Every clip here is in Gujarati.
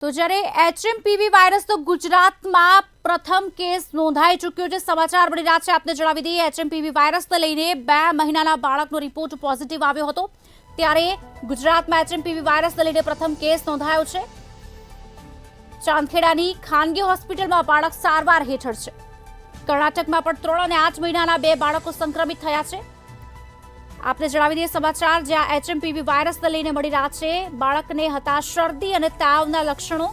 તો જ્યારે એચએમપીવી વાયરસનો ગુજરાતમાં પ્રથમ કેસ નોંધાઈ ચૂક્યો છે. સમાચાર મળી રહ્યા છે, આપને જણાવી દઈએ. એચએમપીવી વાયરસને લઈને 2 મહિનાના બાળકનો રિપોર્ટ પોઝિટિવ આવ્યો હતો. ત્યારે ગુજરાતમાં એચએમપીવી વાયરસને લઈને પ્રથમ કેસ નોંધાયો છે. ચાંદખેડાની ખાનગી હોસ્પિટલમાં બાળક સારવાર હેઠળ છે. કર્ણાટકમાં પણ 3 અને 8 મહિનાના 2 બાળકો સંક્રમિત થયા છે. આપને જણાવી દઈએ સમાચાર જ્યાં એચએમપીવી વાયરસને લઈને મળી રહ્યા છે. બાળકને હતા શરદી અને તાવના લક્ષણો.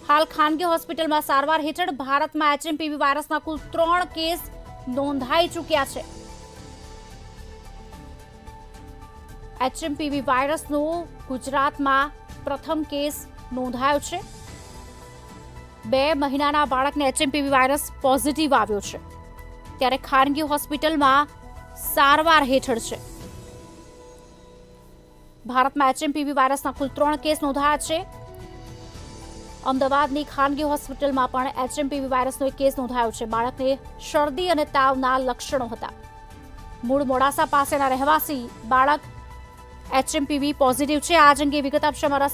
હાલ ખાનગી હોસ્પિટલમાં સારવાર હેઠળ. ભારતમાં એચએમપીવી વાયરસના કુલ 3 કેસ નોંધાઈ ચૂક્યા છે. એચએમપીવી વાયરસનો ગુજરાતમાં પ્રથમ કેસ નોંધાયો છે. 2 મહિનાના બાળકને એચએમપીવી વાયરસ પોઝિટિવ આવ્યો છે. ત્યારે ખાનગી હોસ્પિટલમાં સારવાર હેઠળ છે. ભારતમાં એચએમપીવી વાયરસના કુલ 3 કેસ નોંધાયા છે. અમદાવાદની ખાનગી હોસ્પિટલમાં પણ એચએમપીવી વાયરસનો એક કેસ નોંધાયો છે. બાળકને શરદી અને તાવના લક્ષણો હતા. મૂળ મોડાસા પાસેના રહેવાસી બાળક એચએમપીવી પોઝિટિવ છે. આ અંગે વિગત આપશે અમારા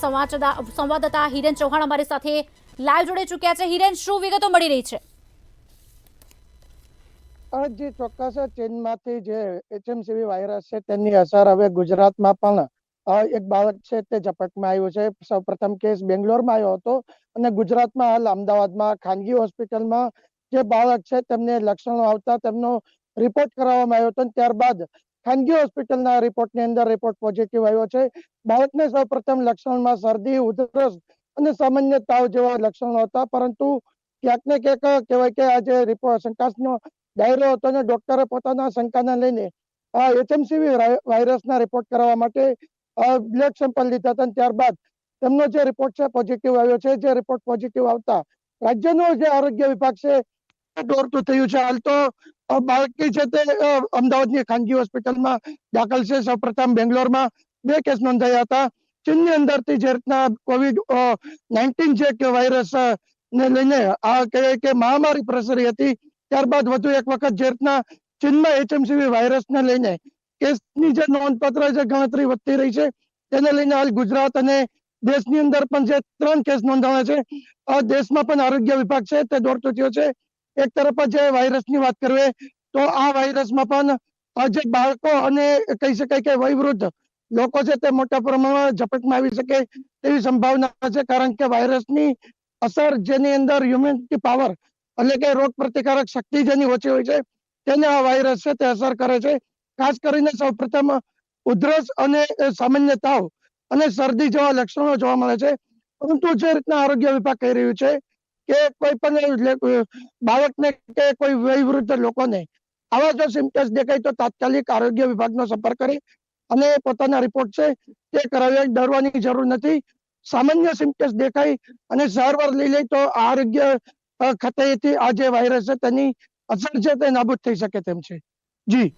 સંવાદદાતા હિરેન ચૌહાણ અમારી સાથે લાઈવ જોડે ચૂક્યા છે. હિરેન, શું વિગતો મળી રહી છે? જે ચોક્કસ ચીનમાંથી જે એચએમસીવી વાયરસ છે તેની અસર હવે ગુજરાતમાં પણ એક બાળક છે તે ઝપટમાં આવ્યું છે. સૌપ્રથમ કેસ બેંગ્લોરમાં આવ્યો હતો અને ગુજરાતમાં હાલ અમદાવાદમાં ખાનગી હોસ્પિટલમાં જે બાળક છે તેમને લક્ષણો આવતા તેમનો રિપોર્ટ કરાવવામાં આવ્યો હતો. ત્યારબાદ ખાનગી હોસ્પિટલના રિપોર્ટની અંદર રિપોર્ટ પોઝિટિવ આવ્યો છે. બાળકને સૌપ્રથમ લક્ષણમાં શરદી, ઉધરસ અને સામાન્ય તાવ જેવા લક્ષણો હતા, પરંતુ ક્યાંક ને ક્યાંક કહેવાય કે આ જે રિપોર્ટ શંકાસ્પદ દાયરો હતો અને ડોક્ટરે પોતાના શંકાને લઈને એચએમસીવી વાયરસના રિપોર્ટ કરાવવા માટે બ્લડ સેમ્પલ લીધા હતા. ત્યારબાદ તેમનો જે રિપોર્ટ છે પોઝિટિવ આવ્યો છે. જે રિપોર્ટ પોઝિટિવ આવતા રાજ્યનો જે આરોગ્ય વિભાગ છે દોડતું થયું છે. હાલ તો બાળકી છે તે અમદાવાદની ખાનગી હોસ્પિટલમાં દાખલ છે. સૌપ્રથમ બેંગ્લોરમાં 2 કેસ નોંધાયા હતા. ચીનની અંદરથી જે રીતના COVID-19 છે કે વાયરસ ને લઈને આ કહેવાય કે મહામારી પ્રસરી હતી, ત્યારબાદ વધુ એક વખત જે રીતના ચીનમાં એચએમસીવી વાયરસને લઈને કેસની જે નોંધપાત્ર જે ગણતરી વધતી રહી છે તેને લઈને હાલ ગુજરાત અને દેશની અંદર પણ જે 3 કેસ નોંધાયા છે, દેશમાં પણ આરોગ્ય વિભાગ છે તે દોડતો થયો છે. એક તરફ જે વાયરસની વાત કરીએ તો આ વાયરસમાં પણ જે બાળકો અને કહી શકાય કે વયવૃદ્ધ લોકો છે તે મોટા પ્રમાણમાં ઝપટમાં આવી શકે તેવી સંભાવના છે, કારણ કે વાયરસની અસર જેની અંદર હ્યુમિનિટી પાવર એટલે કે રોગ પ્રતિકારક શક્તિ જેની ઓછી હોય છે તેને આ વાયરસ છે તે અસર કરે છે. ખાસ કરીને સૌપ્રથમ ઉધરસ અને સામાન્ય તાવ અને શરદી જેવા લક્ષણો જોવા મળે છે. પરંતુ જે રીતના આરોગ્ય વિભાગ કહી રહ્યું છે કે કોઈ પણ બાળકને કે કોઈ વયવૃદ્ધ લોકોને આવા જો સિમ્પટમ્સ દેખાય તો તાત્કાલિક આરોગ્ય વિભાગનો સંપર્ક કરી અને પોતાના રિપોર્ટ છે તે કરાવી. ડરવાની જરૂર નથી. સામાન્ય સિમ્પટમ્સ દેખાય અને સારવાર લઈ લે તો આરોગ્ય ખાતેથી આ જે વાયરસ છે તેની અસર છે તે નાબૂદ થઈ શકે તેમ છે. જી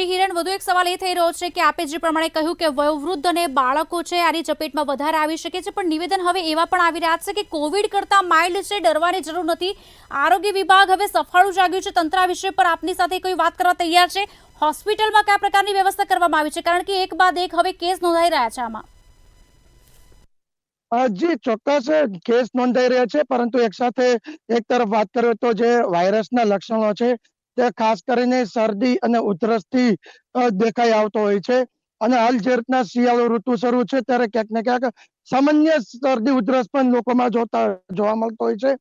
હિરેન, વધુ એક સવાલ એ થઈ રહ્યો છે કે આપે જે પ્રમાણે કહ્યું કે વયોવૃદ્ધ અને બાળકો છે આની ચપેટમાં વધારે આવી શકે છે, પણ નિવેદન હવે એવા પણ આવી રહ્યા છે કે કોવિડ કરતા માઇલ્ડ છે, ડરવાની જરૂર નથી. આરોગ્ય વિભાગ હવે સફાળું જાગ્યું છે. તંત્ર વિષય પર આપની સાથે કોઈ વાત કરવા તૈયાર છે? હોસ્પિટલમાં કયા પ્રકારની વ્યવસ્થા કરવામાં આવી છે? કારણ કે એક બાદ એક હવે કેસ નોંધાઈ રહ્યા છે આમાં. જી ચોક્કસ કેસ નોંધાઈ રહ્યા છે, પરંતુ એક સાથે એક તરફ વાત કરીએ તો જે વાયરસના લક્ષણો છે તે ખાસ કરીને શરદી અને ઉધરસથી દેખાઈ આવતો હોય છે. અને હાલ જે રીતના શિયાળો ઋતુ શરૂ છે ત્યારે ક્યાંક ને ક્યાંક સામાન્ય શરદી ઉધરસ પણ લોકોમાં જોવા મળતો હોય છે.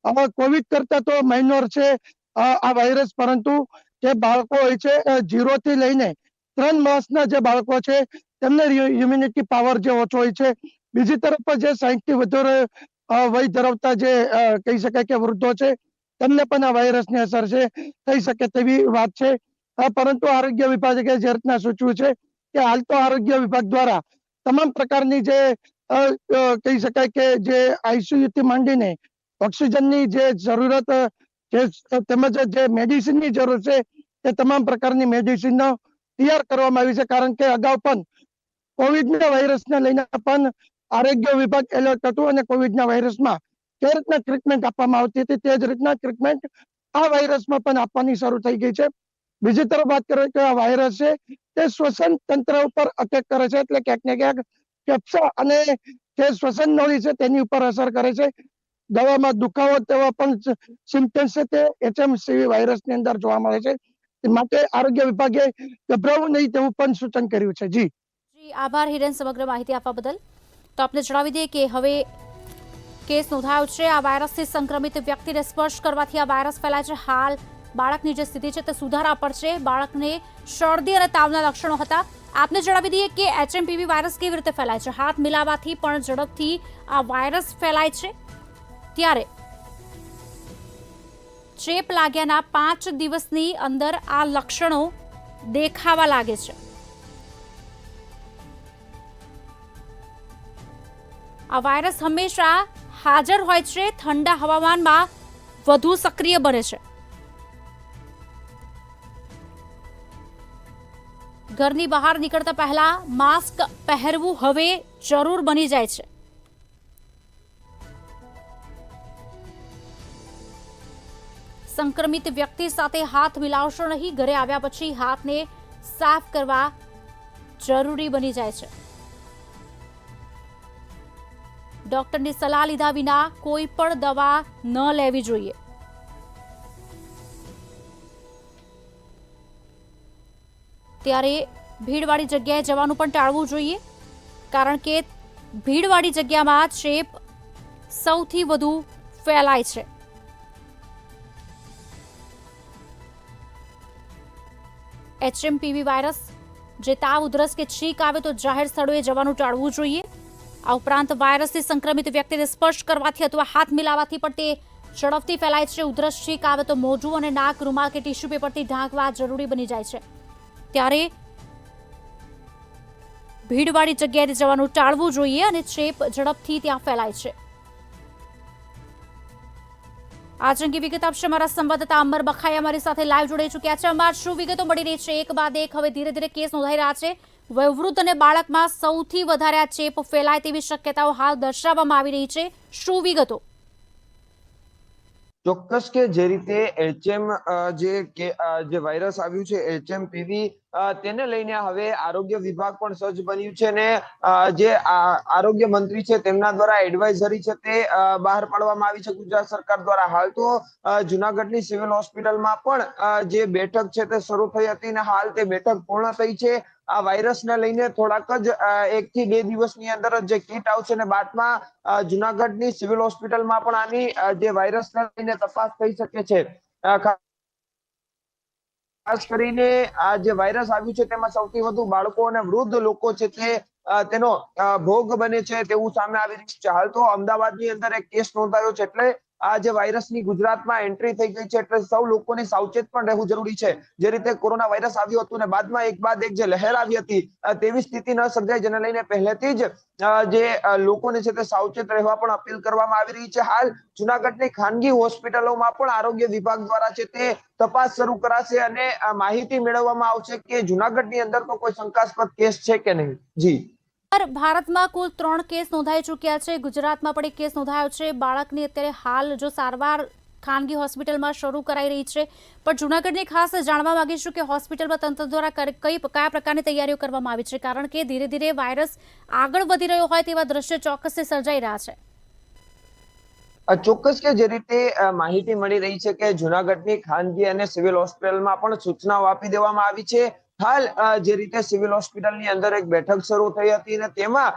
હવે કોવિડ કરતા તો માઇનોર છે આ વાયરસ, પરંતુ જે બાળકો હોય છે 0 થી લઈને 3 માસના જે બાળકો છે તેમને ઇમ્યુનિટી પાવર જે ઓછો હોય છે. બીજી તરફ જે 60 થી વધુ વય ધરાવતા જે કહી શકાય કે વૃદ્ધો છે તેમને પણ આ વાયરસની અસર છે થઈ શકે તેવી વાત છે. પરંતુ આરોગ્ય વિભાગે જે રીતના સૂચવ્યું છે કે હાલ તો આરોગ્ય વિભાગ દ્વારા તમામ પ્રકારની જે કહી શકાય કે જે આઈસીયુ થી માંડીને ઓક્સિજનની જે જરૂરત તેમજ જે મેડિસિનની જરૂર છે તે તમામ પ્રકારની મેડિસિનો તૈયાર કરવામાં આવી છે. કારણ કે અગાઉ પણ કોવિડના વાયરસને લઈને પણ આરોગ્ય વિભાગ એલર્ટ હતું અને કોવિડના વાયરસમાં જે રીતના ટ્રીટમેન્ટ આપવામાં આવતી હતી તે જ રીતના ટ્રીટમેન્ટ આ વાયરસમાં પણ આપવાની શરૂ થઈ ગઈ છે. બીજી તરફ વાત કરીએ તો આ વાયરસ છે તે શ્વસન તંત્ર ઉપર અટેક કરે છે, એટલે ક્યાંક ને ક્યાંક ફેફસા અને જે શ્વસન નળી છે તેની ઉપર અસર કરે છે. દવામાં દુખાવો તેવા પણ સિમ્પટમ્સ છે તે HMCV વાયરસની અંદર જોવા મળે છે. માટે આરોગ્ય વિભાગે ગભરાવું નહીં તેવું પણ સૂચન કર્યું છે. જી આભાર હિરેન, સમગ્ર માહિતી આપવા બદલ. તો આપને જણાવી દઈએ કે હવે કેસ નોંધાયો છે. આ વાયરસથી સંક્રમિત વ્યક્તિને સ્પર્શ કરવાથી આ વાયરસ ફેલાય છે. હાલ બાળકની જે સ્થિતિ છે તે સુધારા પર છે. બાળકને શરદી અને તાવના લક્ષણો હતા. આપને જણાવી દઈએ કે HMPV વાયરસ કેવી રીતે ફેલાય છે. હાથ મિલાવવાથી પણ ઝડપથી આ વાયરસ ફેલાય છે. ત્યારે ચેપ લાગ્યાના 5 દિવસની અંદર આ લક્ષણો દેખાવા લાગે છે. આ વાયરસ હંમેશા હાજર હોય છે, ઠંડા હવામાનમાં વધુ સક્રિય બને છે. ઘરની બહાર નીકળતા પહેલા માસ્ક પહેરવું હવે જરૂર બની જાય છે. સંક્રમિત વ્યક્તિ સાથે હાથ મિલાવશો નહીં. ઘરે આવ્યા પછી હાથને સાફ કરવા જરૂરી બની જાય છે. ડોક્ટરની સલાહ લીધા વિના કોઈ પણ દવા ન લેવી જોઈએ. ત્યારે ભીડવાળી જગ્યાએ જવાનું પણ ટાળવું જોઈએ, કારણ કે ભીડવાળી જગ્યામાં ચેપ સૌથી વધુ ફેલાય છે. HMPV વાયરસ જે તાવ, ઉધરસ કે છીંક આવે તો જાહેર સ્થળોએ જવાનું ટાળવું જોઈએ. આ ઉપરાંત વાયરસથી સંક્રમિત વ્યક્તિને સ્પર્શ કરવાથી અથવા હાથ મિલાવવાથી પણ તે ઝડપથી ફેલાય છે. ઉધરસ, છીંક આવે તો મોઢું અને નાક રૂમાલ કે ટીશ્યુ પેપરથી ઢાંકવા જરૂરી બની જાય છે. ત્યારે ભીડવાળી જગ્યાએ જવાનું ટાળવું જોઈએ અને ચેપ ઝડપથી ત્યાં ફેલાય છે. આજ અંગે વિગત આપશે અમારા સંવાદદાતા અમર બખાઈ અમારી સાથે લાઈવ જોડાઈ ચૂક્યા છે. અમાર શું વિગતો મળી રહી છે? એક બાદ એક હવે ધીરે ધીરે કેસ નોંધાઈ રહ્યા છે. વયોવૃદ્ધ અને બાળકમાં સૌથી વધારે આ ચેપ ફેલાય તેવી શક્યતાઓ હાલ દર્શાવવામાં આવી રહી છે. શું વિગતો? ચોક્કસ કે જે રીતે જે વાયરસ આવ્યું છે HMPV, તેને લઈને હવે આરોગ્ય વિભાગ પણ સજ્જ બન્યું છે અને જે આરોગ્ય મંત્રી છે તેમના દ્વારા એડવાઇઝરી છે તે બહાર પાડવામાં આવી છે ગુજરાત સરકાર દ્વારા. હાલ તો જુનાગઢની સિવિલ હોસ્પિટલમાં પણ જે બેઠક છે તે શરૂ થઈ હતી અને હાલ તે બેઠક પૂર્ણ થઈ છે. આ વાયરસને લઈને થોડાક જ 1 થી 2 દિવસની અંદર જે કીટ આવશે અને બાદમાં જુનાગઢની સિવિલ હોસ્પિટલમાં પણ આની જે વાયરસને લઈને તપાસ થઈ શકે છે. ખાસ કરીને આ જે વાયરસ આવ્યું છે તેમાં સૌથી વધુ બાળકો અને વૃદ્ધ લોકો છે તે તેનો ભોગ બને છે તેવું સામે આવી રહ્યું છે. હાલ તો અમદાવાદની અંદર એક કેસ નોંધાયો છે, એટલે આ જે વાયરસની ગુજરાતમાં એન્ટ્રી થઈ ગઈ છે, એટલે સૌ લોકોને સાવચેત પણ રહેવું જરૂરી છે. જે રીતે કોરોના વાયરસ આવ્યો હતો અને બાદમાં એક બાદ એક જે લહેર આવી હતી તેવી સ્થિતિ ન સર્જાય, જેને લઈને પહેલેથી જ જે લોકોને છે તે સાવચેત રહેવા પણ અપીલ કરવામાં આવી રહી છે. હાલ જુનાગઢની ખાનગી હોસ્પિટલોમાં પણ આરોગ્ય વિભાગ દ્વારા છે તે તપાસ શરૂ કરાશે અને માહિતી મેળવવામાં આવશે કે જુનાગઢની અંદર તો કોઈ શંકાસ્પદ કેસ છે કે નહીં. જી ભારતમાં કુલ 3 કેસ નોંધાઈ ચૂક્યા છે. ગુજરાતમાં પણ એક કેસ નોંધાયો છે. બાળકની અત્યારે હાલ જો સારવાર ખાનગી હોસ્પિટલમાં શરૂ કરાઈ રહી છે, પણ જુનાગઢની ખાસ જાણવા માંગીશું કે હોસ્પિટલમાં તંત્ર દ્વારા કયા પ્રકારની તૈયારીઓ કરવામાં આવી છે, કારણ કે ધીરે ધીરે વાયરસ આગળ વધી રહ્યો હોય તેવા દ્રશ્યો ચોક્કસથી સર્જાઈ રહ્યા છે. ચોક્કસ કે જે રીતે માહિતી મળી રહી છે કે જુનાગઢની ખાનગી અને સિવિલ હોસ્પિટલમાં પણ સૂચનાઓ આપી દેવામાં આવી છે. હાલ જે રીતે સિવિલ હોસ્પિટલની અંદર એક બેઠક શરૂ થઈ હતી અને તેમાં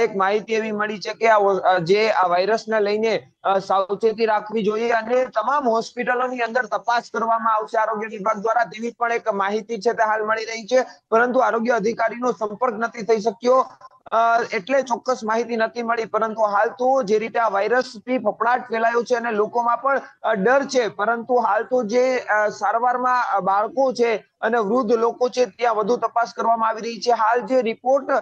એક માહિતી એવી મળી છે કે આ વાયરસને લઈને સાવચેતી રાખવી જોઈએ અને તમામ હોસ્પિટલોની અંદર તપાસ કરવામાં આવશે આરોગ્ય વિભાગ દ્વારા, તેવી પણ એક માહિતી છે તે હાલ મળી રહી છે. પરંતુ આરોગ્ય અધિકારીનો સંપર્ક નથી થઈ શક્યો એટલે ચોક્કસ માહિતી નથી મળી. પરંતુ હાલ તો જે રીતે આ વાયરસથી ફફડાટ ફેલાયો છે અને લોકોમાં પણ ડર છે, પરંતુ હાલ તો જે સારવારમાં બાળકો છે અને વૃદ્ધ લોકો છે ત્યાં વધુ તપાસ કરવામાં આવી રહી છે. હાલ જે રિપોર્ટ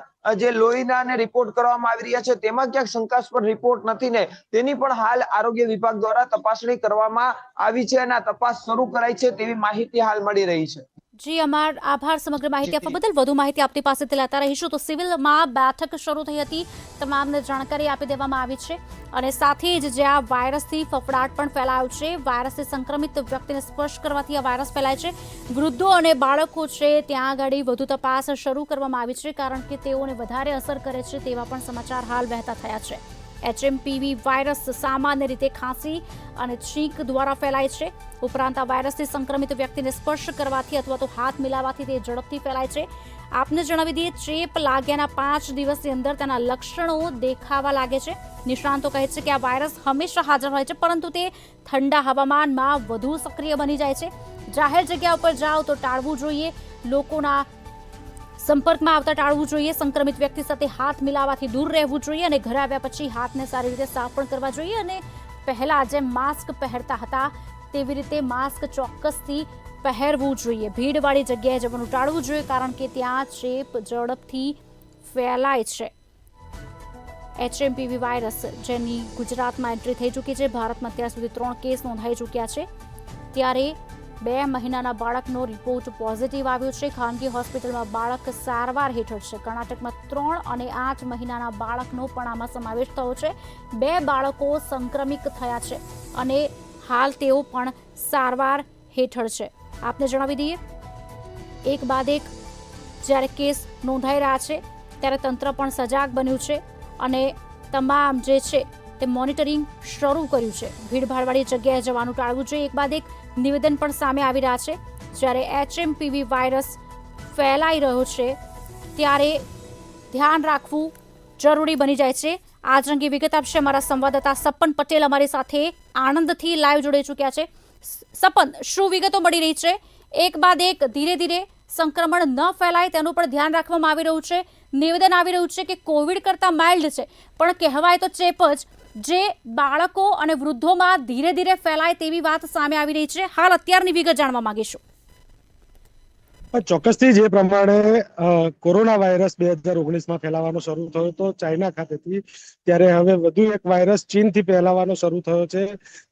જે લોહીના અને રિપોર્ટ કરવામાં આવી રહ્યા છે તેમાં ક્યાંક શંકાસ્પદ રિપોર્ટ નથી ને તેની પણ હાલ આરોગ્ય વિભાગ દ્વારા તપાસણી કરવામાં આવી છે અને આ તપાસ શરૂ કરાઈ છે તેવી માહિતી હાલ મળી રહી છે. જી અમાર આભાર સમગ્ર માહિતી આપવા બદલ. વધુ માહિતી આપની પાસેથી લેતા રહીશું. તો સિવિલમાં બેઠક શરૂ થઈ હતી, તમામને જાણકારી આપી દેવામાં આવી છે અને સાથે જ જ્યાં વાયરસથી ફફડાટ પણ ફેલાયો છે, વાયરસથી સંક્રમિત વ્યક્તિને સ્પર્શ કરવાથી આ વાયરસ ફેલાય છે. વૃદ્ધો અને બાળકો છે ત્યાં આગળ વધુ તપાસ શરૂ કરવામાં આવી છે, કારણ કે તેઓને વધારે અસર કરે છે તેવા પણ સમાચાર હાલ વહેતા થયા છે. એચએમપીવી વાયરસ સામાન્ય રીતે ખાંસી અને છીંક દ્વારા ફેલાય છે. ઉપરાંત આ વાયરસથી સંક્રમિત વ્યક્તિને સ્પર્શ કરવાથી અથવા તો હાથ મિલાવવાથી તે ઝડપથી ફેલાય છે. આપને જણાવી દઈએ, ચેપ લાગ્યાના 5 દિવસની અંદર તેના લક્ષણો દેખાવા લાગે છે. નિષ્ણાંતો કહે છે કે આ વાયરસ હંમેશા હાજર હોય છે, પરંતુ તે ઠંડા હવામાનમાં વધુ સક્રિય બની જાય છે. જાહેર જગ્યા ઉપર જાઓ તો ટાળવું જોઈએ, લોકોના સંપર્કમાં આવતા ટાળવું જોઈએ, સંક્રમિત વ્યક્તિ સાથે હાથ મિલાવવાથી દૂર રહેવું જોઈએ અને ઘરે આવ્યા પછી હાથને સારી રીતે સાફ પણ કરવા જોઈએ અને પહેલા જેમ માસ્ક પહેરતા હતા તેવી રીતે માસ્ક ચોક્કસથી પહેરવું જોઈએ. ભીડવાળી જગ્યાએ જવાનું ટાળવું જોઈએ, કારણ કે ત્યાં ચેપ ઝડપથી ફેલાય છે. એચએમપીવી વાયરસ જેની ગુજરાતમાં એન્ટ્રી થઈ ચૂકી છે. ભારતમાં અત્યાર સુધી 3 કેસ નોંધાઈ ચૂક્યા છે. ત્યારે 2 મહિનાના બાળકનો રિપોર્ટ પોઝિટિવ આવ્યો છે. ખાનગી હોસ્પિટલમાં બાળક સારવાર હેઠળ છે. કર્ણાટકમાં 3 અને 8 મહિનાના બાળકનો પણ આમાં સમાવેશ થયો છે. 2 બાળકો સંક્રમિત થયા છે અને હાલ તેઓ પણ સારવાર હેઠળ છે. આપને જણાવી દઈએ, એક બાદ એક જ્યારે કેસ નોંધાઈ રહ્યા છે ત્યારે તંત્ર પણ સજાગ બન્યું છે અને તમામ જે છે તે મોનિટરિંગ શરૂ કર્યું છે. ભીડભાડવાળી જગ્યાએ જવાનું ટાળવું જોઈએ. એક બાદ એક નિવેદન પણ સામે આવી રહ્યા છે. જ્યારે એચએમપીવી વાયરસ ફેલાઈ રહ્યો છે ત્યારે ધ્યાન રાખવું જરૂરી બની જાય છે. આજ અંગે વિગત આપશે અમારા સંવાદદાતા સપન પટેલ અમારી સાથે આણંદથી લાઈવ જોડાઈ ચૂક્યા છે. સપન, શું વિગતો મળી રહી છે? એક બાદ એક ધીરે ધીરે સંક્રમણ ન ફેલાય તેનું પણ ધ્યાન રાખવામાં આવી રહ્યું છે. નિવેદન આવી રહ્યું છે કે કોવિડ કરતાં માઇલ્ડ છે, પણ કહેવાય તો ચેપ જ જે બાળકો અને વૃદ્ધોમાં ધીરે ધીરે ફેલાય તેવી વાત સામે આવી રહી છે. હાલ અત્યારની વિગત જાણવા માંગીશું. ચોક્કસથી જે પ્રમાણે કોરોના વાયરસ 2019માં ફેલાવાનો શરૂ થયો હતો ચાઇના ખાતેથી, ત્યારે હવે વધુ એક વાયરસ ચીનથી ફેલાવાનો શરૂ થયો છે,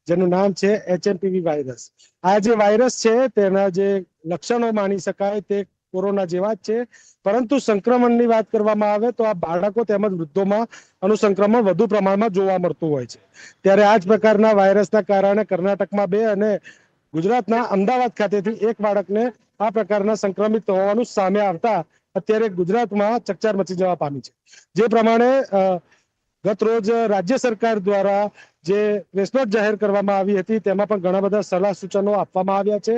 જેનું નામ છે એચએમપીવી વાયરસ. આ જે વાયરસ છે તેના જે લક્ષણો માની શકાય તે કોરોના જેવા જ છે, પરંતુ સંક્રમણની વાત કરવામાં આવે તો આ બાળકો તેમજ વૃદ્ધોમાં આનું સંક્રમણ વધુ પ્રમાણમાં જોવા મળતું હોય છે. ત્યારે આ જ પ્રકારના વાયરસના કારણે કર્ણાટકમાં 2 અને ગુજરાતના અમદાવાદ ખાતેથી 1 બાળકને આ પ્રકારના સંક્રમિત હોવાનું સામે આવતા અત્યારે ગુજરાતમાં ચકચાર મચી જવા પામી છે. જે પ્રમાણે ગત રોજ રાજ્ય સરકાર દ્વારા જે પ્રેસ નોટ જાહેર કરવામાં આવી હતી તેમાં પણ ઘણા બધા સલાહ સૂચનો આપવામાં આવ્યા છે.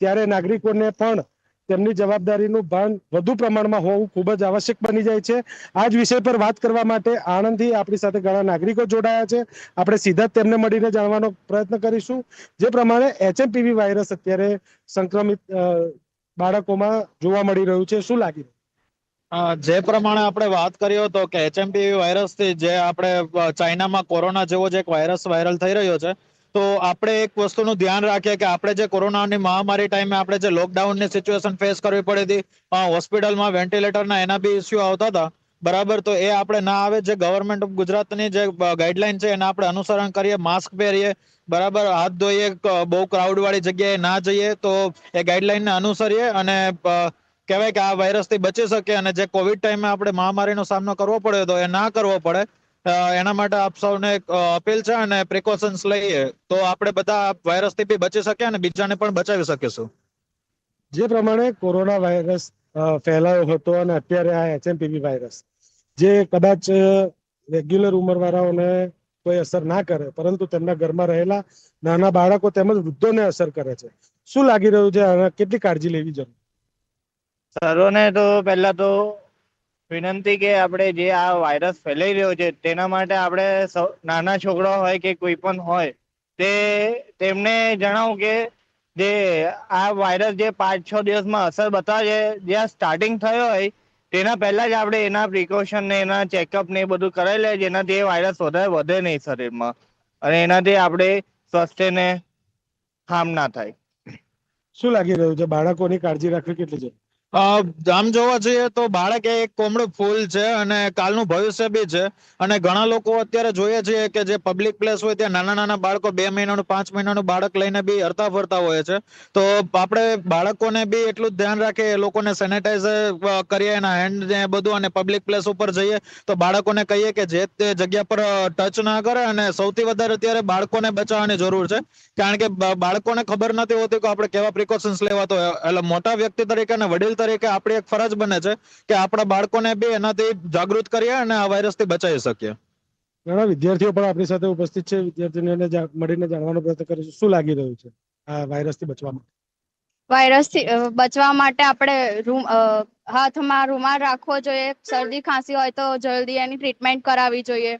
ત્યારે નાગરિકોને પણ તેમની જવાબદારીનું ભાન વધુ પ્રમાણમાં હોવું ખૂબ જ આવશ્યક બની જાય છે. આ જ વિષય પર વાત કરવા માટે આણંદથી આપણી સાથે ઘણા નાગરિકો જોડાયા છે. આપણે સીધા જ તેમને મળીને જાણવાનો પ્રયત્ન કરીશું. જે પ્રમાણે એચએમપીવી વાયરસ અત્યારે સંક્રમિત બાળકોમાં જોવા મળી રહ્યું છે, શું લાગી રહ્યું? જે પ્રમાણે આપણે વાત કર્યો હતો કે એચએમપીવી વાયરસથી જે આપણે ચાઇનામાં કોરોના જેવો જ એક વાયરસ વાયરલ થઈ રહ્યો છે, તો આપણે એક વસ્તુનું ધ્યાન રાખીએ કે આપણે જે કોરોનાની મહામારી ટાઈમે આપણે જે લોકડાઉનની સિચ્યુએશન ફેસ કરવી પડી હતી, હોસ્પિટલમાં વેન્ટિલેટરના એના બી ઇસ્યુ આવતા હતા, બરાબર. તો એ આપણે ના આવે. જે ગવર્મેન્ટ ઓફ ગુજરાતની જે ગાઈડલાઈન છે એના આપણે અનુસરણ કરીએ, માસ્ક પહેરીએ, બરાબર, હાથ ધોઈએ, બહુ ક્રાઉડ વાળી જગ્યાએ ના જઈએ, તો એ ગાઈડલાઈનને અનુસરીએ અને કહેવાય કે આ વાયરસથી બચી શકે અને જે કોવિડ ટાઈમે આપણે મહામારીનો સામનો કરવો પડ્યો હતો એ ના કરવો પડે. એના માટે આપ સૌને અપીલ છે અને પ્રિકોશન્સ લઈએ તો આપણે બધા વાયરસથી બી બચી શકીએ અને બીજાને પણ બચાવી શકીશું. જે પ્રમાણે કોરોના વાયરસ ફેલાયો હતો અને અત્યારે આ એચએમપીવી વાયરસ જે કદાચ રેગ્યુલર ઉંમરવાળાઓને કોઈ અસર ના કરે, પરંતુ તેમના ઘરમાં રહેલા નાના બાળકો તેમજ વૃદ્ધોને અસર કરે છે, શું લાગી રહ્યું છે? કેટલી કાળજી લેવી જરૂર? સરોને તો પહેલા તો વિનંતી કે આપણે જે આ વાયરસ ફેલાઈ રહ્યો છે તેના માટે આપણે નાના છોકરા હોય કે કોઈ પણ હોય તેમને જણાવું કે જે આ વાયરસ જે 5-6 દિવસમાં અસર બતાવે છે, જ્યાં સ્ટાર્ટિંગ થયો હોય તેના પહેલા જ આપણે એના પ્રિકોશન ને એના ચેકઅપ ને એ બધું કરાવી લે, જેનાથી એ વાયરસ વધારે વધે નહીં શરીરમાં અને એનાથી આપણે સ્વાસ્થ્યને હાર્મ ના થાય. શું લાગી રહ્યું છે? બાળકોની કાળજી રાખવી કેટલી જરૂરી? આમ જોવા જઈએ તો બાળક એ એક કોમળું ફૂલ છે અને કાલનું ભવિષ્ય બી છે. અને ઘણા લોકો અત્યારે જોઈએ છીએ કે જે પબ્લિક પ્લેસ હોય ત્યાં નાના નાના બાળકો 2 મહિનાનું 5 મહિનાનું બાળક લઈને બી હરતા ફરતા હોય છે. તો આપણે બાળકોને બી એટલું જ ધ્યાન રાખીએ, એ લોકોને સેનેટાઈઝર કરીએ એના હેન્ડ ને બધું, અને પબ્લિક પ્લેસ ઉપર જઈએ તો બાળકોને કહીએ કે જે તે જગ્યા પર ટચ ના કરે. અને સૌથી વધારે અત્યારે બાળકોને બચાવવાની જરૂર છે, કારણ કે બાળકોને ખબર નથી હોતી કે આપણે કેવા પ્રિકોશન્સ લેવા. તો એટલે મોટા વ્યક્તિ તરીકે અને વડીલ તરીકે આપણી એક ફરજ બને છે કે આપણા બાળકોને બી એનાથી જાગૃત કરીએ અને આ વાયરસથી બચાવી શકીએ. ઘણા વિદ્યાર્થીઓ પણ આપણી સાથે ઉપસ્થિત છે. વિદ્યાર્થીઓને મળીને જાણવાનો પ્રયત્ન કરીશું શું લાગી રહ્યું છે આ વાયરસથી બચવા માટે. વાયરસથી બચવા માટે આપણે હાથમાં રૂમાલ રાખવો જોઈએ. શરદી ખાંસી હોય તો જલ્દી એની ટ્રીટમેન્ટ કરાવવી જોઈએ.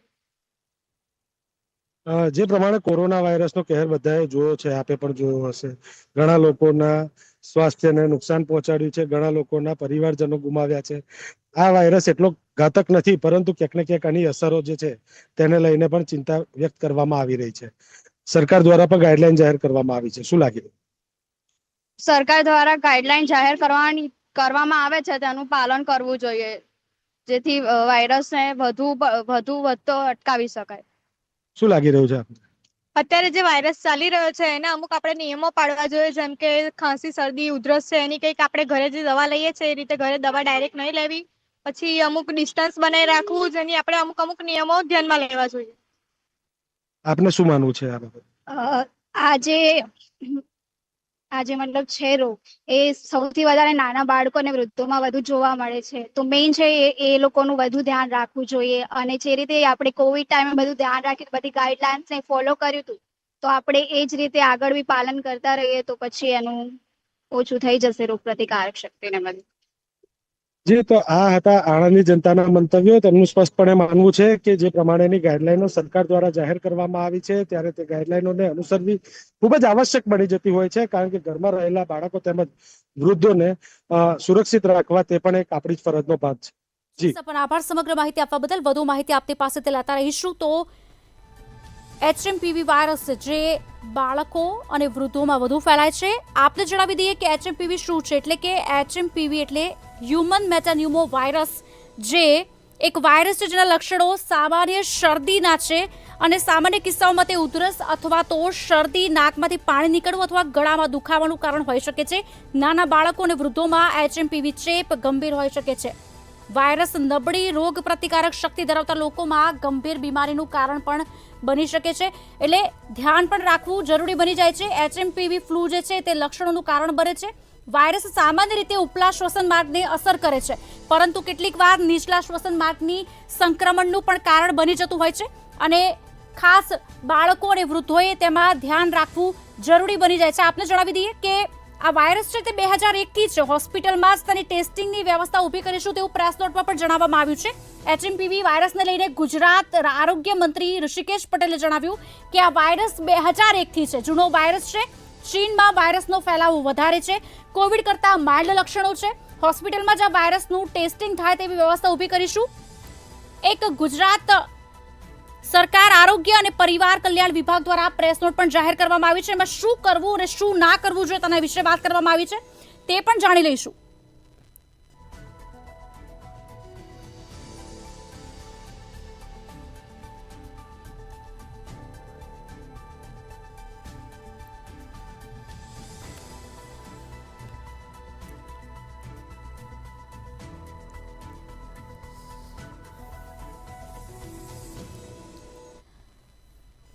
જે પ્રમાણે કોરોના વાયરસનો કહેર બધાએ જોયો છે, આપે પણ જોયો હશે. ઘણા લોકોના સ્વાસ્થ્યને નુકસાન પહોંચાડ્યું છે, ઘણા લોકોના પરિવારજનો ગુમાવ્યા છે. આ વાયરસ એટલો ઘાતક નથી, પરંતુ ક્યાંક ને ક્યાંક આની અસરો જે છે તેને લઈને પણ ચિંતા વ્યક્ત કરવામાં આવી રહી છે. સરકાર દ્વારા પણ ગાઈડલાઈન જાહેર કરવામાં આવી છે. શું લાગે? સરકાર દ્વારા ગાઈડલાઈન જાહેર કરવામાં આવે છે, તેનું પાલન કરવું જોઈએ, જેથી વાયરસને વધતો અટકાવી શકાય. શું લાગી રહ્યું છે આપને? અત્યારે જે વાયરસ ચાલી રહ્યો છે એને અમુક આપણે નિયમો પાડવા જોઈએ, જેમ કે ખાંસી, શરદી, ઉધરસ છે એની કંઈક આપણે ઘરે જે દવા લઈએ છીએ એ રીતે ઘરે દવા ડાયરેક્ટ નહીં લેવી. પછી અમુક ડિસ્ટન્સ બનાવી રાખવું, જેની આપણે અમુક નિયમો ધ્યાનમાં લેવા જોઈએ. આપને શું માનવું છે આ બાબતે? આજે મતલબ છે રોગ એ સૌથી વધારે નાના બાળકો અને વૃદ્ધોમાં વધુ જોવા મળે છે. તો મેઇન છે એ લોકોનું વધુ ધ્યાન રાખવું જોઈએ. અને જે રીતે આપણે કોવિડ ટાઈમે બધું ધ્યાન રાખી બધી ગાઈડલાઇન્સને ફોલો કર્યું હતું, તો આપણે એ જ રીતે આગળ બી પાલન કરતા રહીએ તો પછી એનું ઓછું થઈ જશે રોગ પ્રતિકારક શક્તિને બધું. જી, તો આ હતા આણંદની જનતાના મંતવ્યો. તેમનું સ્પષ્ટપણે માનવું છે કે જે પ્રમાણેની ગાઈડલાઈનો સરકાર દ્વારા જાહેર કરવામાં આવી છે, ત્યારે તે ગાઈડલાઈનોને અનુસરવી ખૂબ જ આવશ્યક બની જતી હોય છે, કારણ કે ઘરમાં રહેલા બાળકો તેમજ વૃદ્ધોને સુરક્ષિત રાખવા તે પણ એક આપણી જ ફરજનો ભાગ છે. જી, આભાર સમગ્ર માહિતી આપવા બદલ. વધુ માહિતી આપની પાસેથી લેતા રહીશું. તો HMPV વાયરસ જે બાળકો અને વૃદ્ધોમાં વધુ ફેલાય છે, આપને જણાવી દઈએ કે HMPV શું છે. એટલે કે HMPV એટલે હ્યુમન મેટાન્યુમો વાયરસ, જે એક વાયરસ છે જેના લક્ષણો સામાન્ય શરદીના છે અને સામાન્ય કિસ્સાઓમાં તે ઉધરસ અથવા તો શરદી, નાકમાંથી પાણી નીકળવું અથવા ગળામાં દુખાવાનું કારણ હોઈ શકે છે. નાના બાળકો અને વૃદ્ધોમાં HMPV ચેપ ગંભીર હોઈ શકે છે. વાયરસ નબળી રોગ પ્રતિકારક શક્તિ ધરાવતા લોકોમાં ગંભીર બીમારીનું કારણ પણ બની શકે છે. એટલે ધ્યાન પણ રાખવું જરૂરી બની જાય છે. HMPV ફ્લૂ જે છે તે લક્ષણોનું કારણ બને છે. વાયરસ સામાન્ય રીતે ઉપલા શ્વસન માર્ગને અસર કરે છે, પરંતુ કેટલીક વાર નીચલા શ્વસન માર્ગની સંક્રમણનું પણ કારણ બની જતું હોય છે. અને ખાસ બાળકો અને વૃદ્ધોએ તેમાં ધ્યાન રાખવું જરૂરી બની જાય છે. આપને જણાવી દઈએ કે આ વાયરસ છે તે 2001થી છે. હોસ્પિટલમાં જ તેની ટેસ્ટિંગની વ્યવસ્થા ઊભી કરીશું તેવું પ્રેસ નોટમાં પણ જણાવવામાં આવ્યું છે. HMPV વાયરસને લઈને ગુજરાત આરોગ્ય મંત્રી ઋષિકેશ પટેલે જણાવ્યું કે આ વાયરસ 2001થી છે. જૂનો વાયરસ છે. ચીનમાં વાયરસનો ફેલાવો વધારે છે. કોવિડ કરતાં માઇલ્ડ લક્ષણો છે. હોસ્પિટલમાં જ આ વાયરસનું ટેસ્ટિંગ થાય તેવી વ્યવસ્થા ઊભી કરીશું. એક ગુજરાત સરકાર આરોગ્ય અને પરિવાર કલ્યાણ વિભાગ દ્વારા પ્રેસ નોટ પણ જાહેર કરવામાં આવી છે. એમાં શું કરવું અને શું ના કરવું જોઈએ તેના વિશે વાત કરવામાં આવી છે, તે પણ જાણી લઈશું.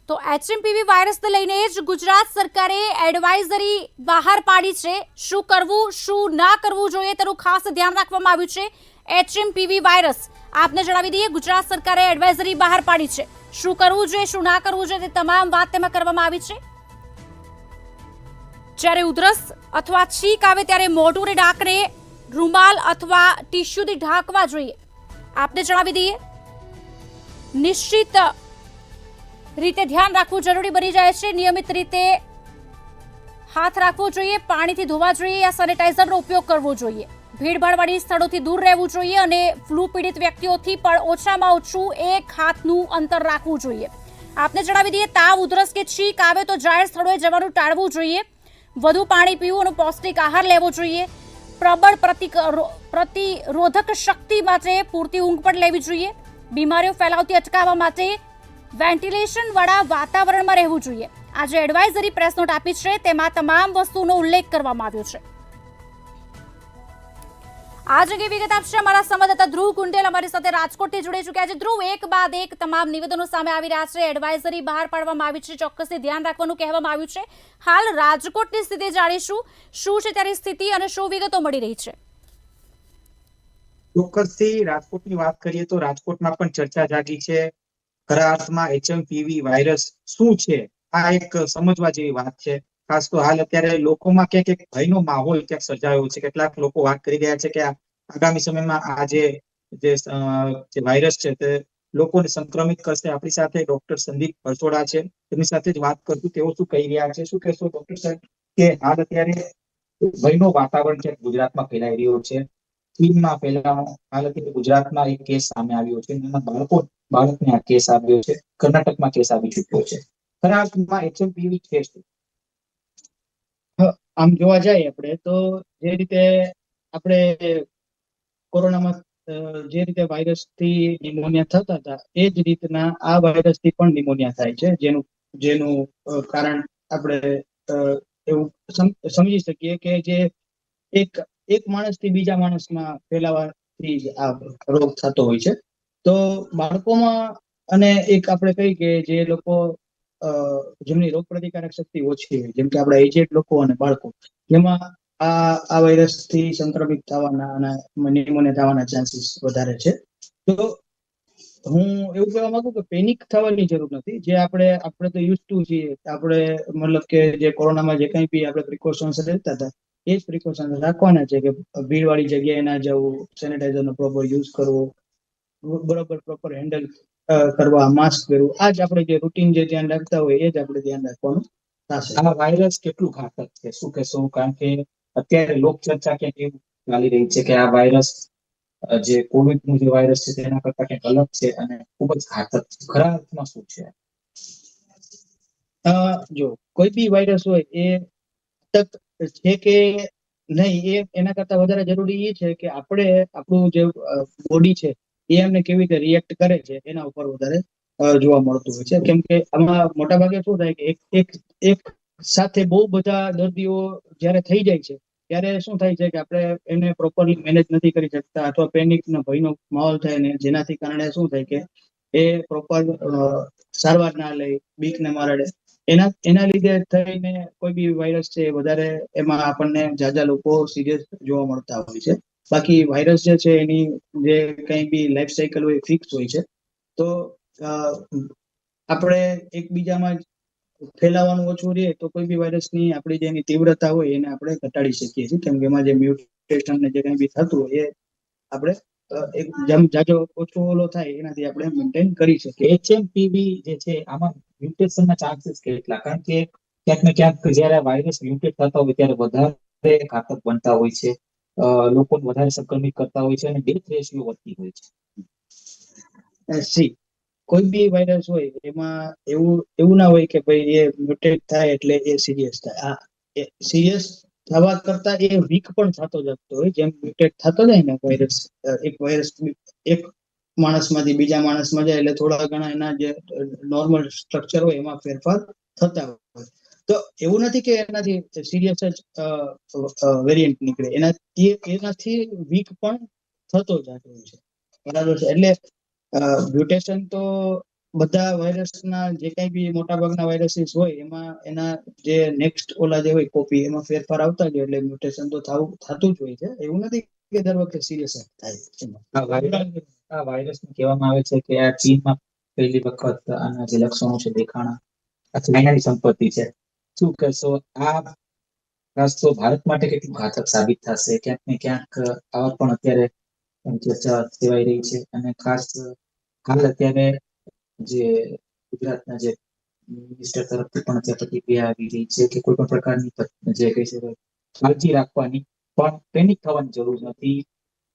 તો HMPV વાયરસને લઈને જ ગુજરાત સરકારે એડવાઇઝરી બહાર પાડી છે. શું કરવું શું ના કરવું જોઈએ તેનું ખાસ ધ્યાન રાખવામાં આવ્યું છે. HMPV વાયરસ આપને જણાવી દઈએ, ગુજરાત સરકારે એડવાઇઝરી બહાર પાડી છે. શું કરવું જોઈએ શું ના કરવું જોઈએ તે તમામ વાત તેમાં કરવામાં આવી છે. જ્યારે ઉધરસ અથવા છીંક આવે ત્યારે મોઢું અને નાકને રૂમાલ અથવા ટીશ્યુથી ઢાંકવા જોઈએ. આપને જણાવી દઈએ, નિશ્ચિત રીતે ધ્યાન રાખવું જરૂરી બની જાય છે. નિયમિત રીતે હાથ રાખવો જોઈએ, પાણીથી ધોવા જોઈએ, આ સેનેટાઈઝરનો ઉપયોગ કરવો જોઈએ. ભીડભાડવાળી સ્થળોથી દૂર રહેવું જોઈએ અને ફ્લૂ પીડિત વ્યક્તિઓથી પણ ઓછામાં ઓછું 1 હાથનું અંતર રાખવું જોઈએ. આપને જણાવી દઈએ, તાવ, ઉધરસ કે છીંક આવે તો જાહેર સ્થળોએ જવાનું ટાળવું જોઈએ. વધુ પાણી પીવું અને પૌષ્ટિક આહાર લેવો જોઈએ. પ્રબળ પ્રતિરોધક શક્તિ માટે પૂરતી ઊંઘ પણ લેવી જોઈએ. બીમારીઓ ફેલાવતી અટકાવવા માટે વેન્ટિલેશન વાળા વાતાવરણમાં રહેવું જોઈએ. આજે એડવાઇઝરી પ્રેસ નોટ આપી છે તેમાં તમામ વસ્તુનો ઉલ્લેખ કરવામાં આવ્યો છે. આજ અંગે વિગત આપશે અમારા સંવાદદાતા ધ્રુવ કુંડેલ અમારી સાથે રાજકોટથી જોડાઈ ચૂક્યા છે. ધ્રુવ, એક બાદ એક તમામ નિવેદનો સામે આવી રહ્યા છે. એડવાઇઝરી બહાર પાડવામાં આવી છે, ચોક્કસથી ધ્યાન રાખવાનું કહેવામાં આવ્યું છે. હાલ રાજકોટની સ્થિતિ જાણીશું, શું છે ત્યારે સ્થિતિ અને શું વિગતો મળી રહી છે? ચોક્કસથી રાજકોટની વાત કરીએ તો રાજકોટમાં પણ ચર્ચા જાગી છે. ખરા અર્થમાં HMPV વાયરસ શું છે આ એક સમજવા જેવી વાત છે. ખાસ તો હાલ અત્યારે લોકોમાં ક્યાંક એક ભયનો માહોલ ક્યાંક સર્જાયો છે. કેટલાક લોકો વાત કરી રહ્યા છે કે આગામી સમયમાં આ જે વાયરસ છે તે લોકોને સંક્રમિત કરશે. આપણી સાથે ડોક્ટર સંદીપ પરસોડા છે, તેમની સાથે જ વાત કરશું. તેઓ શું કહી રહ્યા છે, શું કહેશો ડોક્ટર સાહેબ કે હાલ અત્યારે ભયનો વાતાવરણ છે ગુજરાતમાં ફેલાઈ રહ્યો છે. ચીનમાં ફેલાવાનો હાલ અત્યારે ગુજરાતમાં એક કેસ સામે આવ્યો છે. નાના બાળકને આ કેસ આવ્યો છે. કર્ણાટકમાં કેસ આવી ચૂક્યો છે. ખરા અર્થમાં HMPV છે શું? આમ જોવા જઈએ આપણે તો જે રીતે આપણે કોરોનામાં જે રીતે વાયરસ થી નિમોનિયા થતા હતા એ જ રીતના આ વાયરસ થી પણ નિમોનિયા થાય છે, જેનું કારણ આપણે એવું સમજી શકીએ કે જે એક માણસથી બીજા માણસમાં ફેલાવાથી આ રોગ થતો હોય છે. તો બાળકોમાં અને એક આપણે કહી કે જે લોકો જેમની રોગ પ્રતિકારક શક્તિ ઓછી હોય, જેમ કે આપણા એજેડ લોકો અને બાળકો, જેમાં આ વાયરસ થી સંક્રમિત થવાના અને નિમોનિયા થવાના ચાન્સીસ વધારે છે. તો હું એવું કહેવા માંગુ કે પેનિક થવાની જરૂર નથી. જે આપણે તો યુઝ ટુ છીએ, આપણે મતલબ કે જે કોરોનામાં જે કંઈ બી આપણે પ્રિકોશન્સ લેતા હતા એ જ પ્રિકોશન્સ રાખવાના છે કે ભીડવાળી જગ્યાએ ના જવું, સેનિટાઈઝરનો પ્રોપર યુઝ કરવો, બરોબર પ્રોપર હેન્ડલ કરવા, માસ્ક પહેરવું, આ જ આપણે જે રૂટીન જે ધ્યાન રાખતા હોય એ જ આપણે ધ્યાન રાખવાનું થશે. આ વાયરસ કેટલું ઘાતક છે શું કહેશો? કારણ કે અત્યારે લોક ચર્ચા ક્યાંક એવું ચાલી રહી છે કે આ વાયરસ જે કોવિડ નું જે વાયરસ છે તેના કરતા કંઈક અલગ છે અને ખૂબ જ ઘાતક છે. ખરા અર્થમાં શું છે? જો કોઈ બી વાયરસ હોય એ ઘાતક છે કે નહીં, એના કરતા વધારે જરૂરી એ છે કે આપણું જે બોડી છે એ એમને કેવી રીતે રિએક્ટ કરે છે એના ઉપર વધારે જોવા મળતું હોય છે. કેમ કે આમાં મોટા ભાગે શું થાય કે એક સાથે બહુ બધા દર્દીઓ જયારે થઈ જાય છે ત્યારે શું થાય છે કે આપણે એને પ્રોપરલી મેનેજ નથી કરી શકતા, અથવા પેનિક નો ભયનો માહોલ થાય ને જેનાથી કારણે શું થાય કે એ પ્રોપર સારવાર ના લે, બીકને મારડે, એના લીધે થઈને કોઈ બી વાયરસ છે વધારે એમાં આપણને જાજા લોકો સિરિયસ જોવા મળતા હોય છે. બાકી વાયરસ જે છે એની જે કંઈ બી લાઈફ સાયકલ હોય ફિક્સ હોય છે. તો આપણે એકબીજામાં ફેલાવાનું ઓછું રહે તો કોઈ બી વાયરસની આપણી જે એની તીવ્રતા હોય એને આપણે ઘટાડી શકીએ છીએ. કેમ કે એમાં જે મ્યુટેશન ને જે કંઈ બી થતું હોય એ આપણે જેમ જાજો ઓછો ઓલો થાય એનાથી આપણે મેન્ટેન કરી શકીએ. HMPV જે છે આમાં મ્યુટેશનના ચાન્સીસ કેટલા? કારણ કે ક્યાંક ને ક્યાંક જયારે વાયરસ મ્યુટેટ થતા હોય ત્યારે વધારે ઘાતક બનતા હોય છે, લોકો વધારે સંક્રમિત કરતા હોય છે અને ડેથ રેશિયો વધતી હોય છે. કોઈ બી વાયરસ હોય એમાં એવું ના હોય કે ભાઈ એ મ્યુટેટ થાય એટલે એ સિરિયસ થાય. સિરિયસ થવા કરતા એ વીક પણ થતો જતો હોય. જેમ મ્યુટેટ થતો જાય ને વાયરસ એક માણસમાંથી બીજા માણસમાં જાય એટલે થોડા ઘણા એના જે નોર્મલ સ્ટ્રક્ચર હોય એમાં ફેરફાર થતા હોય. તો એવું નથી કે એનાથી સિરિયસ જ વેરિયન્ટ નીકળે, એનાથી વીક પણ થતો જતો હોય છે. બરાબર છે. એટલે મ્યુટેશન તો બધા વાયરસના જે કઈ બી મોટા ભાગના વાયરસીસ હોય એમાં એના જે નેક્સ્ટ ઓલા જે હોય કોપી એમાં ફેરફાર આવતા જ હોય. એટલે મ્યુટેશન તો થતું જ હોય છે. એવું નથી કે દર વખતે સિરિયસ થાય. આ વાયરસ કહેવામાં આવે છે કે આ ચીનમાં પહેલી વખત આના જે લક્ષણો છે દેખાણા. આ ચાઇનાની સંપત્તિ છે. શું કહેશો? આ રસ્તો ભારત માટે કેટલું ઘાતક સાબિત થશે? ક્યાંક ને ક્યાંક આવા પણ અત્યારે ચર્ચા સેવાઈ રહી છે. અને ખાસ હાલ અત્યારે જે ગુજરાતના જે મિનિસ્ટર તરફથી પણ અત્યારે પ્રતિક્રિયા આવી રહી છે કે કોઈ પણ પ્રકારની જે કહી શકાય કાળજી રાખવાની, પણ પેનિક થવાની જરૂર નથી.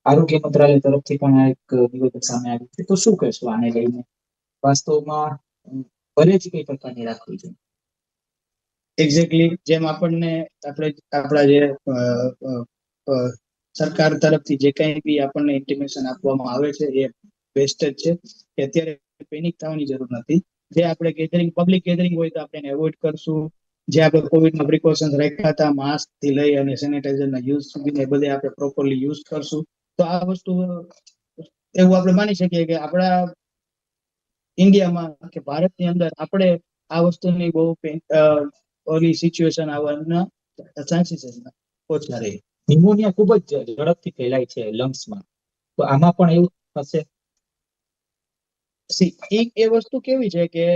આરોગ્ય મંત્રાલય તરફથી પણ આ એક નિવેદન સામે આવ્યું છે. તો શું કહેશો આને લઈને? વાસ્તવમાં પરેજ કઈ પ્રકારની રાખવી જોઈએ? એક્ઝેક્ટલી જેમ આપણે આપણા જે સરકાર તરફથી જે કંઈ બી આપણને ઇન્ટિમેશન આપવામાં આવે છે એ બેસ્ટ જ છે કે અત્યારે પેનિક થવાની જરૂર નથી. જે આપણે ગેધરિંગ પબ્લિક ગેધરિંગ હોય તો આપણે એને એવોઇડ કરશું. જે આપણે કોવિડના પ્રિકોશન્સ રાખ્યા હતા માસ્ક થી લઈ અને સેનિટાઈઝરના યુઝ સુધીને બધે આપણે પ્રોપરલી યુઝ કરશું. તો આ વસ્તુ એવું આપણે માની શકીએ કે આપણા ઇન્ડિયામાં કે ભારતની અંદર આપણે આ વસ્તુની બહુ ઓલી સિચ્યુએશન આવવાના ચાન્સીસ ઓછા રહે. નિમોનિયા ખૂબ જ ઝડપથી ફેલાય છે લંગ્સમાં, તો આમાં પણ એવું થશે? એ વસ્તુ કેવી છે કે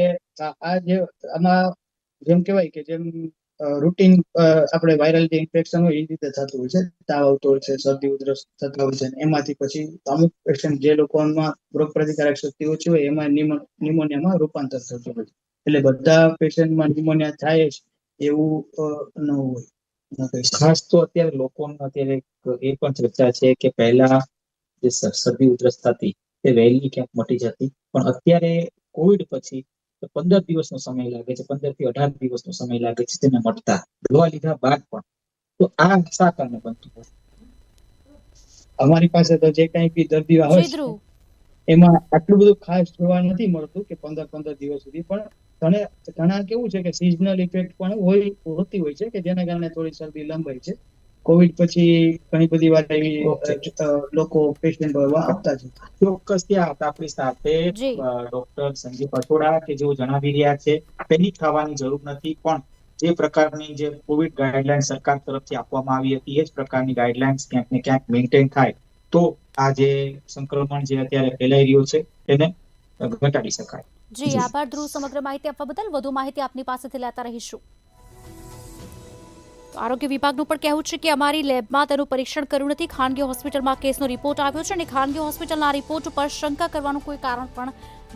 આ જે આમાં જેમ કહેવાય કે જેમ રૂટીન આપણે વાયરલ જે ઇન્ફેક્શન હોય એ રીતે થતું હોય છે. તાવ આવતો હોય છે, શરદી ઉધરસ થતા હોય છે, એમાંથી પછી અમુક પેશન્ટ જે લોકોમાં રોગ પ્રતિકારક શક્તિ ઓછી હોય એમાં નિમોનિયામાં રૂપાંતર થતું હોય. એટલે બધા પેશન્ટમાં નિમોનિયા થાય જ એવું ન હોય. ખાસ તો અત્યારે લોકોનો અત્યારે એ પણ ચર્ચા છે કે પહેલા જે શરદી ઉધરસ થતી તે વહેલી ક્યાંક મટી જતી, પણ અત્યારે કોવિડ પછી 15 દિવસનો સમય લાગે છે, 15 થી 18 દિવસનો સમય લાગે છે તેને મટતા, દવા લીધા બાદ પણ. તો આ શા કારણે બનતું હોય? અમારી પાસે તો જે કઈ બી દર્દીઓ આવે જી છે ધ્રુવ, એમાં આટલું બધું ખાસ જોવા નથી મળતું કે 15 દિવસ સુધી, પણ ઘણા કેવું છે કે સિઝનલ ઇફેક્ટ પણ હોતી હોય છે કે જેના કારણે થોડી શરદી લંબાઈ છે. કોવિડ પછી ઘણી બધી વાર એવી લોકો પેશન્ટ આપતા છે. ચોક્કસ ત્યાં હતા આપણી સાથે જી ડોક્ટર સંજીવ પટોડા કે જેઓ જણાવી રહ્યા છે પેનિક થવાની જરૂર નથી, પણ જે પ્રકારની જે કોવિડ ગાઈડલાઈન સરકાર તરફથી આપવામાં આવી હતી એ જ પ્રકારની ગાઈડલાઈન્સ ક્યાંક ને ક્યાંક મેન્ટેન થાય તો આ જે સંક્રમણ જે અત્યારે ફેલાઈ રહ્યું છે તેને ઘટાડી શકાય. જી આભાર ધ્રુવ, સમગ્ર માહિતી આપવા બદલ. વધુ માહિતી આપની પાસેથી લેતા રહીશું. આરોગ્ય વિભાગનું પણ કહેવું છે કે અમારી લેબમાં તેનું પરીક્ષણ કર્યું નથી. ખાનગી હોસ્પિટલમાં કેસનો રિપોર્ટ આવ્યો છે અને ખાનગી હોસ્પિટલના રિપોર્ટ પર શંકા કરવાનું કોઈ કારણ પણ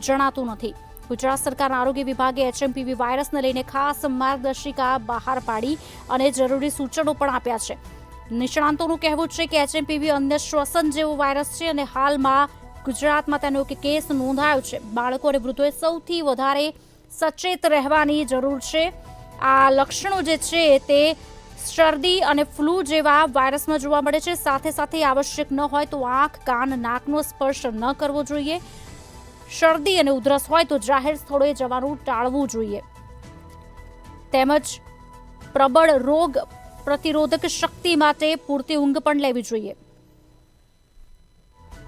જણાતું નથી. ગુજરાત સરકારના આરોગ્ય વિભાગે એચએમપીવી વાયરસને લઈને ખાસ માર્ગદર્શિકા બહાર પાડી અને જરૂરી સૂચનો પણ આપ્યા છે. નિષ્ણાંતોનું કહેવું છે કે એચએમપીવી અન્ય શ્વસન જેવો વાયરસ છે અને હાલમાં ગુજરાતમાં તેનો એક કેસ નોંધાયો છે. બાળકો અને વૃદ્ધોએ સૌથી વધારે સચેત રહેવાની જરૂર છે. આ લક્ષણો જે છે તે શરદી અને ફ્લૂ જેવા વાયરસમાં જોવા મળે છે. સાથે સાથે આવશ્યક ન હોય તો આંખ, કાન, નાકનો સ્પર્શ ન કરવો જોઈએ. શરદી અને ઉધરસ હોય તો જાહેર સ્થળોએ જવાનું ટાળવું જોઈએ. તેમજ પ્રબળ રોગ પ્રતિરોધક શક્તિ માટે પૂરતી ઊંઘ પણ લેવી જોઈએ.